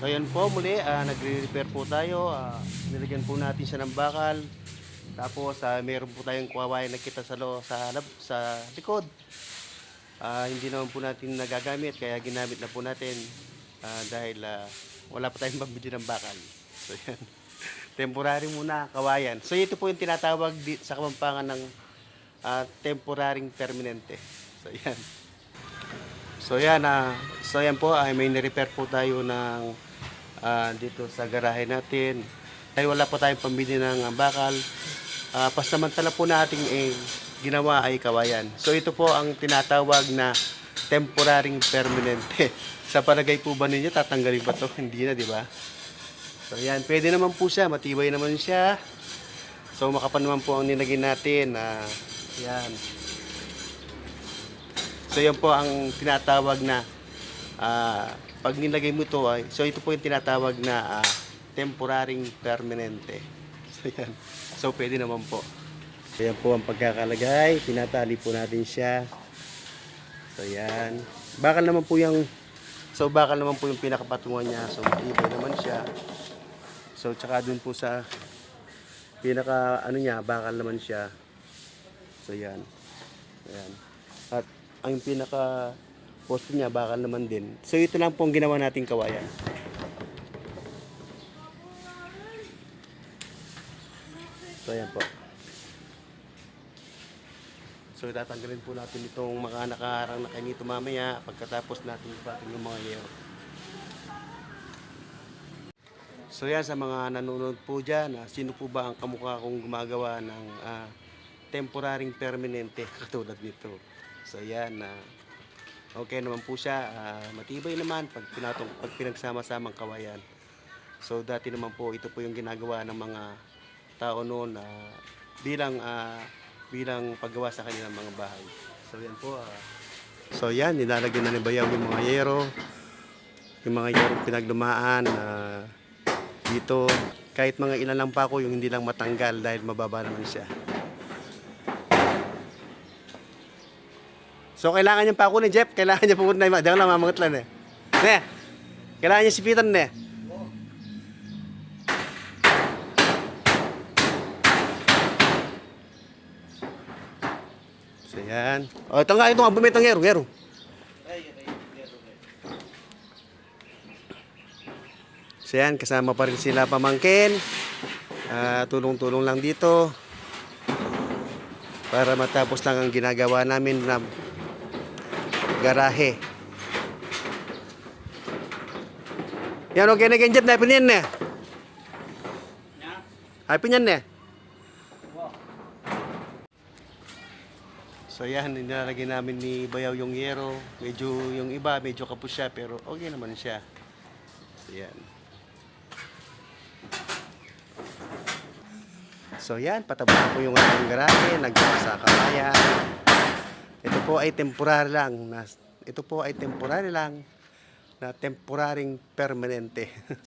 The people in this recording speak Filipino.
So ayan po muli, nagre-repair po tayo. Nilagyan po natin siya ng bakal. Tapos meron po tayong kawayan na kita sa likod. Hindi naman po natin nagagamit kaya ginamit na po natin dahil wala pa tayong pambili ng bakal. So yan. Temporary muna kawayan. So ito po yung tinatawag sa Kapampangan ng temporaring permanente. So yan. So yan po ay may ni-repair po tayo ng dito sa garahe natin. Ay wala pa tayong pambili ng bakal. Pasamantala po nating ginawa ay kawayan. So ito po ang tinatawag na temporaring permanente. Sa palagay po ba ninyo tatanggalin pa to? Hindi na, di ba? So yan, pwede naman po siya, matibay naman siya. So makapal naman po ang nilagay natin. Yan. So yan po ang tinatawag na pag nilagay mo ito so ito po yung tinatawag na temporaring permanente. So yan. So pwede naman po. So yan po ang pagkakalagay. Tinatali po natin siya. So yan. Bakal naman po yung pinakapatungan niya. So matibay naman siya. So tsaka dun po sa bakal naman siya. So yan. Ayan. At ang pinaka poste niya bakal naman din. So ito lang po ang ginawa nating kawayan. So ayan po. So tatanggalin po natin itong mga nakaharang na kanito mamaya pagkatapos natin ibatin yung mga yero. So yan sa mga nanonood po dyan, sino po ba ang kamukha kong gumagawa ng temporaring permanente katulad nito. So yan, okay naman po siya, matibay naman pag pinagsama-samang kawayan. So dati naman po ito po yung ginagawa ng mga tao noon bilang paggawa sa kanilang mga bahay. So yan po. So yan, nilalagyan na ni Bayaw yung mga yero. Yung mga yero pinaglumaan dito. Kahit mga ilan lang pa ako yung hindi lang matanggal dahil mababa naman siya. So kailangan niya pa ako ni Jeff. Kailangan niya pupunta na. Diyan lang mamangatlan eh. Ne, kailangan niya sipitan ne. So yan. O ito nga bumitang yero. So yan, kasama pa rin sila pamangkin. Tulong-tulong lang dito. Para matapos lang ang ginagawa namin na garahe. Yan okay na ganyan, na pinyan na. Ay pinyan na. So yan, nilalagay namin ni Bayaw yung yero. Medyo yung iba, medyo kapos siya pero okay naman siya. So yan. So yan, patapos na po yung ating garahe, naggawa sa kawayan. Ito po ay temporary lang na temporaring permanente.